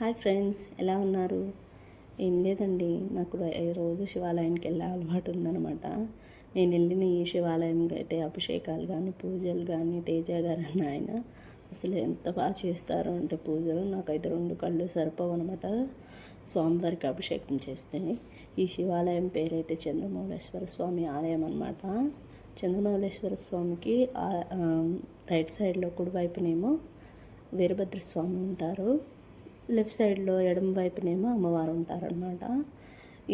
Hi friends, ఎలా ఉన్నారు? ఏం లేదండి, నాకు రోజు శివాలయానికి వెళ్ళే అలవాటు ఉందన్నమాట. నేను వెళ్ళిన ఈ శివాలయంకి అయితే అభిషేకాలు కానీ పూజలు కానీ తేజ గారు అన్న ఆయన అసలు ఎంత బాగా చేస్తారో అంటే పూజలు నాకైతే రెండు కళ్ళు సరిపోవు అనమాట. స్వామివారికి అభిషేకం చేస్తే ఈ శివాలయం పేరైతే చంద్రమౌళేశ్వర స్వామి ఆలయం అనమాట. చంద్రమౌళేశ్వర స్వామికి రైట్ సైడ్లో కుడివైపునేమో వీరభద్రస్వామి ఉంటారు, లెఫ్ట్ సైడ్లో ఎడమ వైపునేమో అమ్మవారు ఉంటారనమాట.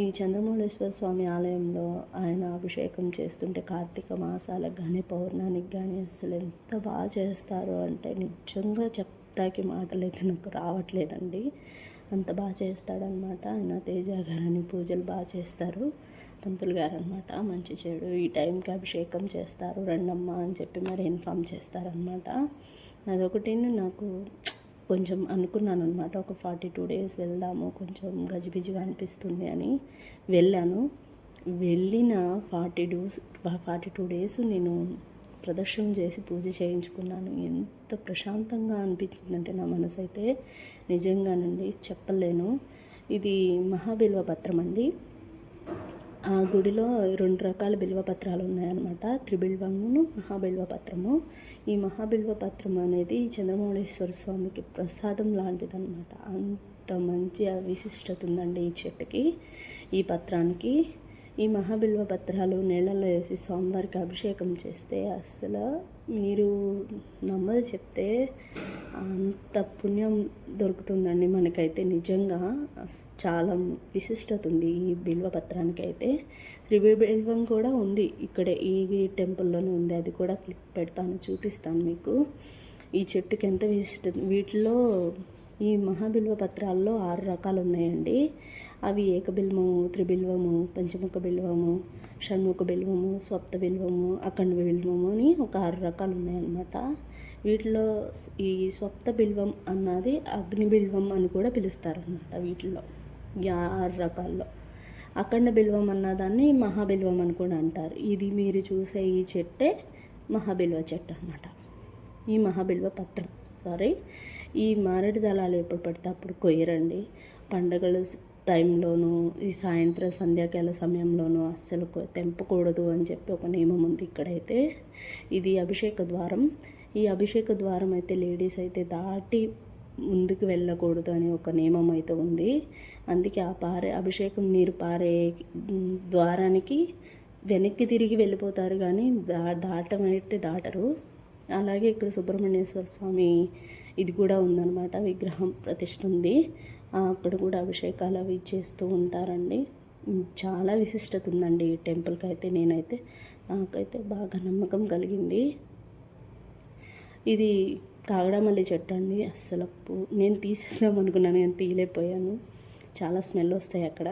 ఈ చంద్రమౌళేశ్వర స్వామి ఆలయంలో ఆయన అభిషేకం చేస్తుంటే కార్తీక మాసాలకు కానీ పౌర్ణానికి కానీ అసలు ఎంత బాగా చేస్తారో అంటే నిజంగా చెప్తాకి మాటలైతే నాకు రావట్లేదండి. అంత బాగా చేస్తాడనమాట. ఆయన తేజ గారని పూజలు బాగా చేస్తారు. పంతులు గారు అనమాట. మంచి చెడు ఈ టైంకి అభిషేకం చేస్తారు రండమ్మ అని చెప్పి మరి ఇన్ఫామ్ చేస్తారనమాట. అదొకటి నాకు కొంచెం అనుకున్నాను అనమాట. ఒక 42 days వెళ్దాము, కొంచెం గజిబిజిగా అనిపిస్తుంది అని వెళ్ళాను. వెళ్ళిన 42 days నేను ప్రదర్శన చేసి పూజ చేయించుకున్నాను. ఎంత ప్రశాంతంగా అనిపించిందంటే నా మనసు అయితే నిజంగానండి చెప్పలేను. ఇది మహాబిల్వ పత్రం అండి. ఆ గుడిలో 2 రకాల బిల్వ పత్రాలు ఉన్నాయన్నమాట. త్రిబిల్వమును మహాబిల్వ పత్రము. ఈ మహాబిల్వ పత్రం అనేది చంద్రమౌళేశ్వర స్వామికి ప్రసాదం లాంటిదన్నమాట. అంత మంచి విశిష్టత ఉందండి ఈ చెట్టుకి, ఈ పత్రానికి. ఈ మహాబిల్వ పత్రాలు నీళ్ళల్లో వేసి స్వామివారికి అభిషేకం చేస్తే అసలు మీరు నమ్మదు చెప్తే అంత పుణ్యం దొరుకుతుందండి మనకైతే. నిజంగా చాలా విశిష్టత ఉంది ఈ బిల్వ పత్రానికి అయితే. త్రిబిల్వం కూడా ఉంది ఇక్కడే ఈ టెంపుల్లోనే ఉంది. అది కూడా క్లిప్ పెడతాను, చూపిస్తాను మీకు. ఈ చెట్టుకి ఎంత విశిష్టత. వీటిలో ఈ మహాబిల్వ పత్రాల్లో 6 రకాలు ఉన్నాయండి. అవి ఏకబిల్వము, త్రిబిల్వము, పంచముఖ బిల్వము, షణ్ముఖ బిల్వము, సప్త బిల్వము, అఖండ బిల్వము అని ఒక 6 రకాలు ఉన్నాయన్నమాట. వీటిలో ఈ సప్త బిల్వం అన్నది అగ్ని బిల్వం అని కూడా పిలుస్తారన్నమాట. వీటిలో ఈ 6 రకాల్లో అఖండ బిల్వం అన్నదాన్ని మహాబిల్వం అని కూడా అంటారు. ఇది మీరు చూసే ఈ చెట్టే మహాబిల్వ చెట్టు అన్నమాట. ఈ మహాబిల్వ పత్రం ఈ మారేడు దళాలు ఎప్పుడు పడితే అప్పుడు కొయ్యరండి. పండగల టైంలోనూ ఈ సాయంత్రం సంధ్యాకాల సమయంలోనూ అస్సలు తెంపకూడదు అని చెప్పి ఒక నియమం ఉంది ఇక్కడైతే. ఇది అభిషేక ద్వారం. ఈ అభిషేక ద్వారం అయితే లేడీస్ అయితే దాటి ముందుకు వెళ్ళకూడదు అని ఒక నియమం అయితే ఉంది. అందుకే అభిషేకం నీరు పారే ద్వారానికి వెనక్కి తిరిగి వెళ్ళిపోతారు, కానీ దాటమైతే దాటరు. అలాగే ఇక్కడ సుబ్రహ్మణ్యేశ్వర స్వామి ఇది కూడా ఉందన్నమాట. విగ్రహం ప్రతిష్ఠ ఉంది. అక్కడ కూడా అభిషేకాలు అవి చేస్తూ ఉంటారండి. చాలా విశిష్టత ఉందండి ఈ టెంపుల్కి అయితే. నాకైతే బాగా నమ్మకం కలిగింది. ఇది కాగడామల్లి చెట్టు అండి. అస్సలు నేను తీసేద్దాం అనుకున్నాను కానీ తీయలేకపోయాను. చాలా స్మెల్ వస్తాయి అక్కడ.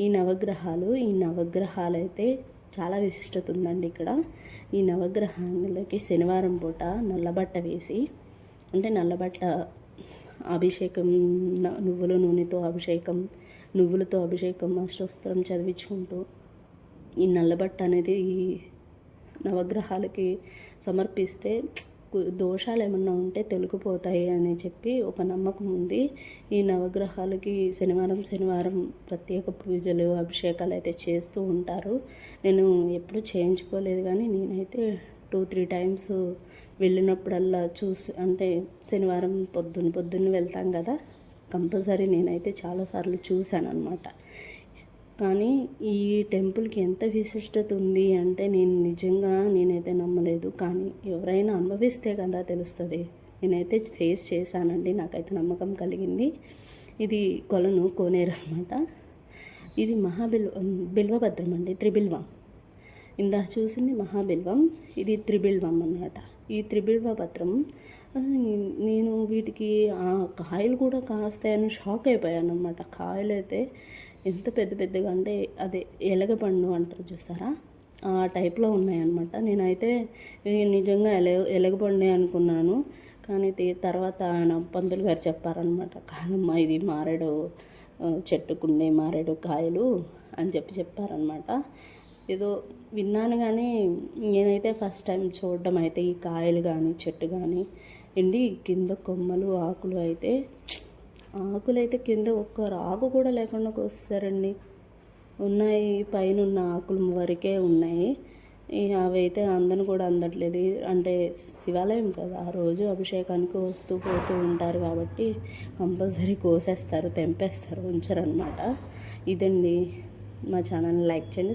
ఈ నవగ్రహాలు అయితే చాలా విశిష్టత ఉందండి ఇక్కడ. ఈ నవగ్రహాలకి శనివారం పూట నల్లబట్ట వేసి, అంటే నల్లబట్ట అభిషేకం, నువ్వులతో అభిషేకం అష్టోత్తరం చదివించుకుంటూ ఈ నల్లబట్ట అనేది ఈ నవగ్రహాలకి సమర్పిస్తే దోషాలు ఏమన్నా ఉంటే తొలగిపోతాయి అని చెప్పి ఒక నమ్మకం ఉంది. ఈ నవగ్రహాలకి శనివారం ప్రత్యేక పూజలు అభిషేకాలు అయితే చేస్తూ ఉంటారు. నేను ఎప్పుడు చేయించుకోలేదు, కానీ నేనైతే 2-3 times వెళ్ళినప్పుడల్లా అంటే శనివారం పొద్దున్న వెళ్తాం కదా, కంపల్సరీ నేనైతే చాలాసార్లు చూశాను అనమాట. కానీ ఈ టెంపుల్కి ఎంత విశిష్టత ఉంది అంటే నేనైతే నమ్మలేదు. కానీ ఎవరైనా అనుభవిస్తే కదా తెలుస్తుంది. నేనైతే ఫేస్ చేశానండి, నాకైతే నమ్మకం కలిగింది. ఇది కోనేరు అనమాట. ఇది బిల్వభద్రం అండి, త్రిబిల్వం. ఇందాక చూసింది మహాబిల్వం, ఇది త్రిబిల్వం అన్నమాట. ఈ త్రిబిల్వ పత్రం నేను వీటికి కాయలు కూడా కాస్తాయని షాక్ అయిపోయాను అనమాట. కాయలు అయితే ఎంత పెద్దగా అంటే అదే ఎలగపండు అంటారు చూసారా, ఆ టైప్లో ఉన్నాయన్నమాట. నేనైతే నిజంగా ఎలగపండే అనుకున్నాను. కానీ తర్వాత పంతులు గారు చెప్పారనమాట, కాదమ్మా ఇది మారేడు చెట్టుకుండే మారేడు కాయలు అని చెప్పారనమాట. ఏదో విన్నాను, కానీ నేనైతే ఫస్ట్ టైం చూడడం అయితే ఈ కాయలు కానీ చెట్టు కానీ కింద కొమ్మలు ఆకులు అయితే ఆకులైతే కింద ఒక్క ఆకు కూడా లేకుండా కోస్తారండి. ఉన్నాయి పైన ఉన్న ఆకులు వరకే ఉన్నాయి. అవి అయితే అందను కూడా అందట్లేదు. అంటే శివాలయం కదా, ఆ రోజు అభిషేకానికి వస్తూ పోతూ ఉంటారు కాబట్టి కంపల్సరీ కోసేస్తారు, తెంపేస్తారు, ఉంచరనమాట. ఇదండి, మా ఛానల్ని లైక్ చేయండి.